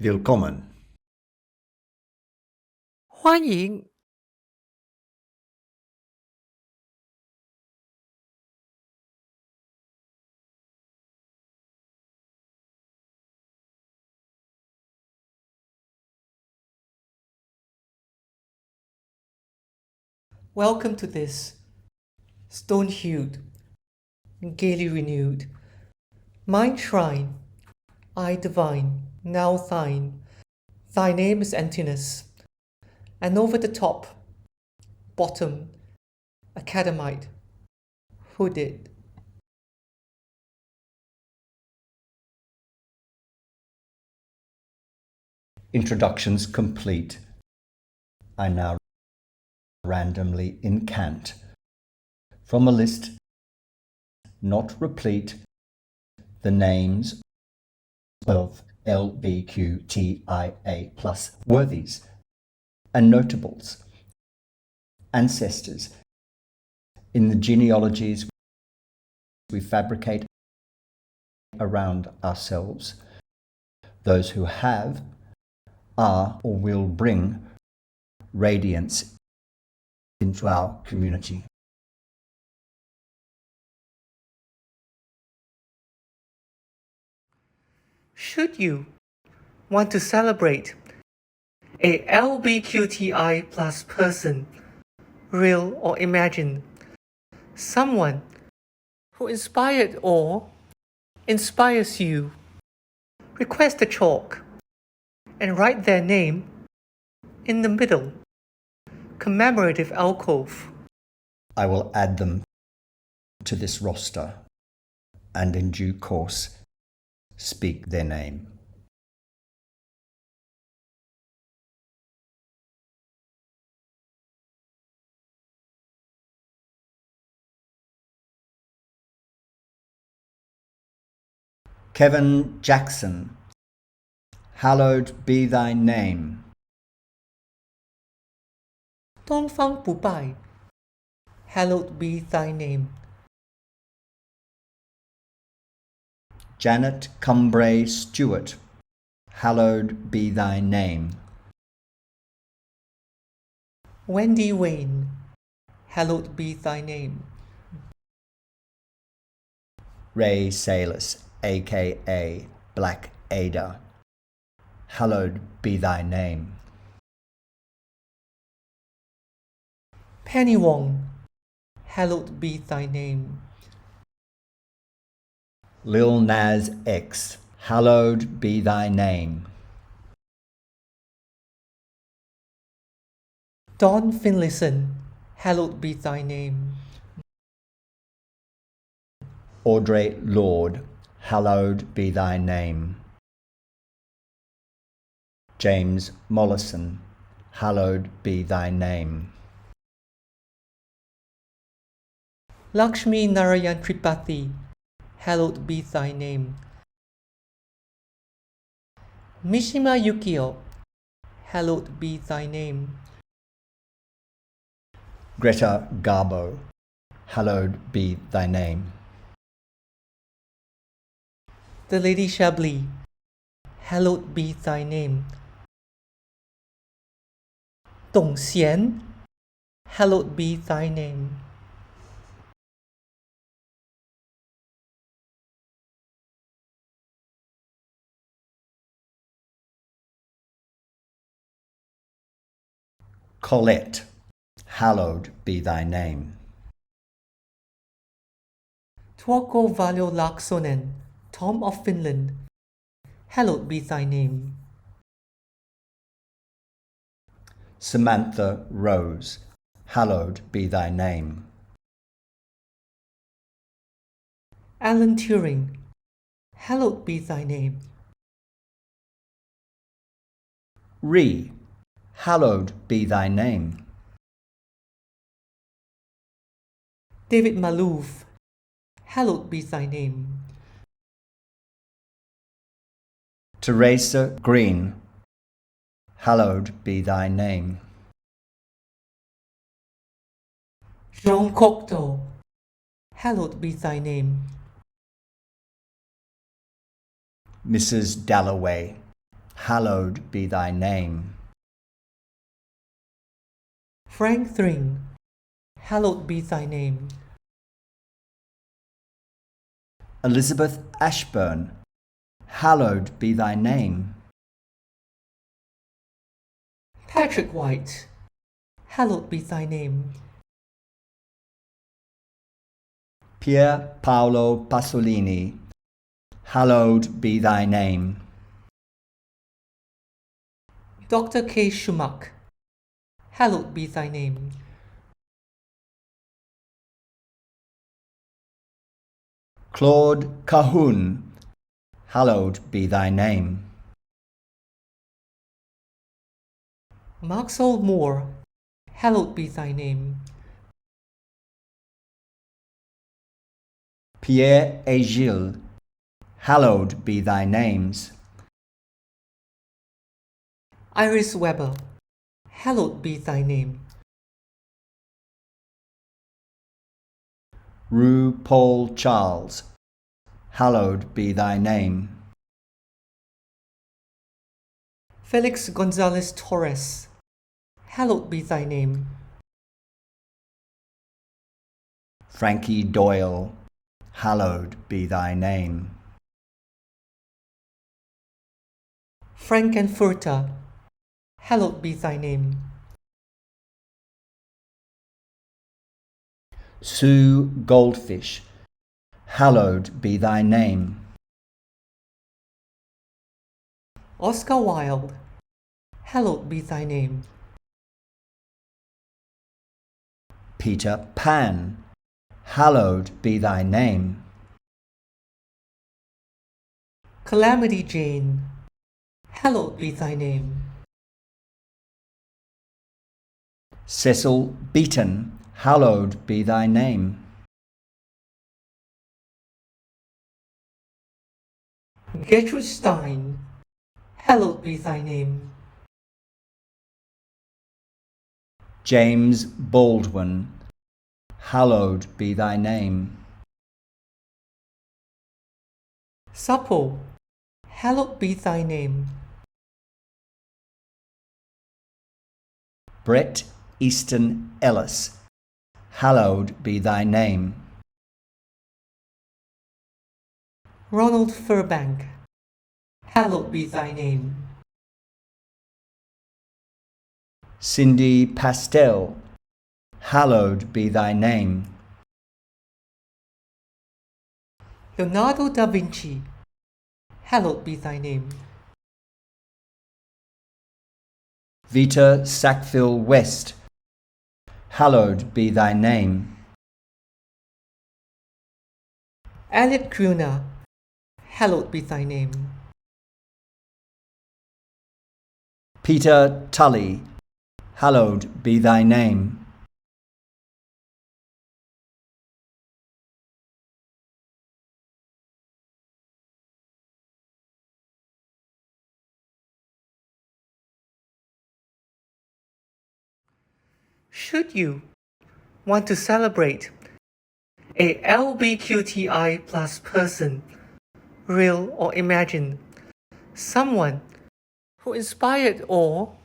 Willkommen. 欢迎 Welcome to this, stone-hued, gaily renewed, mind shrine, I divine, now thine, thy name is emptiness, and over the top, bottom, academite, hooded. Introductions complete. I now randomly incant from a list not replete the names of LBQTIA plus worthies and notables, ancestors in the genealogies we fabricate around ourselves, those who have, are, or will bring radiance into our community. Should you want to celebrate a LBQTI plus person, real or imagined, someone who inspired or inspires you, request a chalk and write their name in the middle, commemorative alcove. I will add them to this roster and in due course speak their name. Kevin Jackson, hallowed be thy name. 东方不败 Hallowed be thy name. Janet Cumbray Stewart, hallowed be thy name. Wendy Wayne, hallowed be thy name. Ray Salis, aka Black Ada, hallowed be thy name. Penny Wong, hallowed be thy name. Lil Nas X, hallowed be thy name. Don Finlayson, hallowed be thy name. Audre Lorde, hallowed be thy name. James Mollison, hallowed be thy name. Lakshmi Narayan Tripathi, hallowed be thy name. Mishima Yukio, hallowed be thy name. Greta Garbo, hallowed be thy name. The Lady Chablis, hallowed be thy name. Dong Xian, hallowed be thy name. Colette, hallowed be thy name. Tuoko Valio Laksonen, Tom of Finland, hallowed be thy name. Samantha Rose, hallowed be thy name. Alan Turing, hallowed be thy name. Ree, hallowed be thy name. David Malouf, hallowed be thy name. Teresa Green, hallowed be thy name. Jean Cocteau, hallowed be thy name. Mrs. Dalloway, hallowed be thy name. Frank Thring, hallowed be thy name. Elizabeth Ashburn, hallowed be thy name. Patrick White, hallowed be thy name. Pier Paolo Pasolini, hallowed be thy name. Dr. K. Schmuck, hallowed be thy name. Claude Cahun, hallowed be thy name. Maxwell Moore, hallowed be thy name. Pierre et Gilles, hallowed be thy names. Iris Weber, hallowed be thy name. Rue Paul Charles, hallowed be thy name. Felix Gonzalez Torres, hallowed be thy name. Frankie Doyle, hallowed be thy name. Frankenfurter, hallowed be thy name. Sue Goldfish, hallowed be thy name. Oscar Wilde, hallowed be thy name. Peter Pan, hallowed be thy name. Calamity Jane, hallowed be thy name. Cecil Beaton, hallowed be thy name. Gertrude Stein, hallowed be thy name. James Baldwin, hallowed be thy name. Sappho, hallowed be thy name. Bret Easton Ellis, hallowed be thy name. Ronald Furbank, hallowed be thy name. Cindy Pastel, hallowed be thy name. Leonardo da Vinci, hallowed be thy name. Vita Sackville West, hallowed be thy name. Elliot Gruner, hallowed be thy name. Peter Tully, hallowed be thy name. Should you want to celebrate a LBQTI plus person, real or imagined, someone who inspired or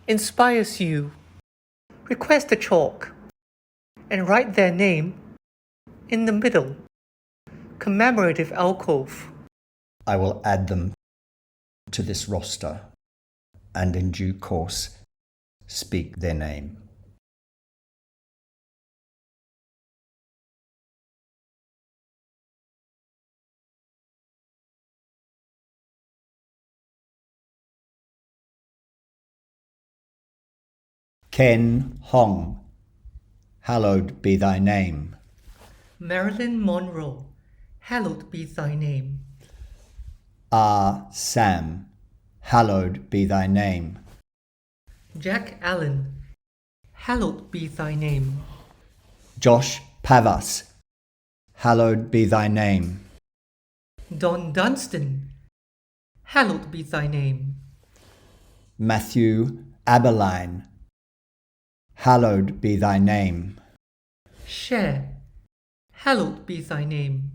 inspires you, request a chalk and write their name in the middle, commemorative alcove. I will add them to this roster and in due course speak their name. Ken Hong, hallowed be thy name. Marilyn Monroe, hallowed be thy name. R. Sam, hallowed be thy name. Jack Allen, hallowed be thy name. Josh Pavas, hallowed be thy name. Don Dunstan, hallowed be thy name. Matthew Aberline, hallowed be thy name. Cher, hallowed be thy name.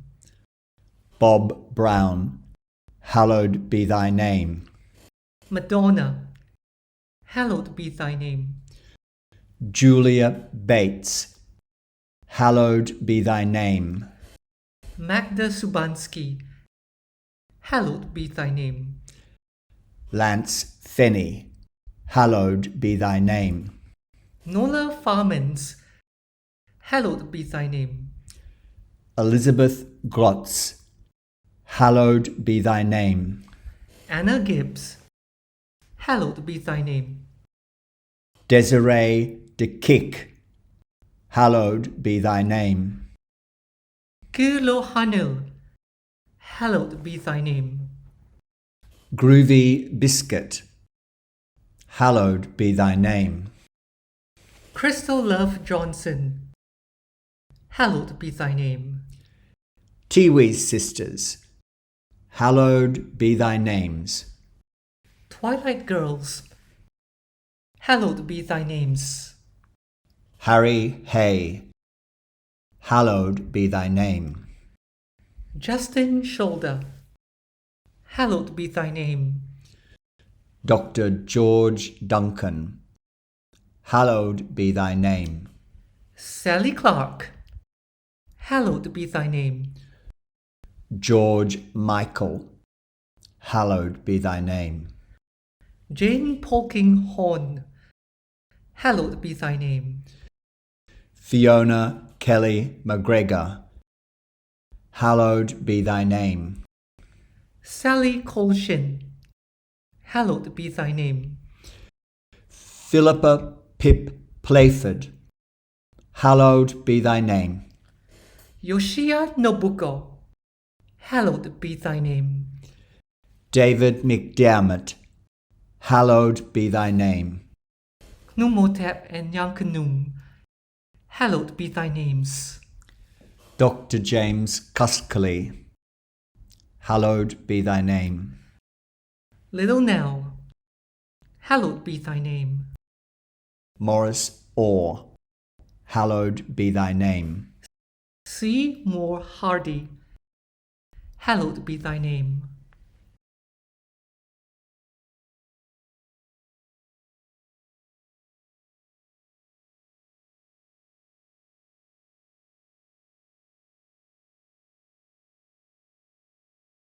Bob Brown, hallowed be thy name. Madonna, hallowed be thy name. Julia Bates, hallowed be thy name. Magda Subansky, hallowed be thy name. Lance Fenney, hallowed be thy name. Nola Farmans, hallowed be thy name. Elizabeth Glotz, hallowed be thy name. Anna Gibbs, hallowed be thy name. Desiree de Kick, hallowed be thy name. Kulo Hanil, hallowed be thy name. Groovy Biscuit, hallowed be thy name. Crystal Love Johnson, hallowed be thy name. Tiwi Sisters, hallowed be thy names. Twilight Girls, hallowed be thy names. Harry Hay, hallowed be thy name. Justin Shoulder, hallowed be thy name. Dr. George Duncan, hallowed be thy name. Sally Clark, hallowed be thy name. George Michael, hallowed be thy name. Jane Polkinghorne, hallowed be thy name. Fiona Kelly McGregor, hallowed be thy name. Sally Colshin, hallowed be thy name. Philippa Pip Playford, hallowed be thy name. Yoshia Nobuko, hallowed be thy name. David McDermott, hallowed be thy name. Numotep and Yankanum, hallowed be thy names. Dr. James Cuskley, hallowed be thy name. Little Nell, hallowed be thy name. Morris Orr, hallowed be thy name. C. Moore Hardy, hallowed be thy name.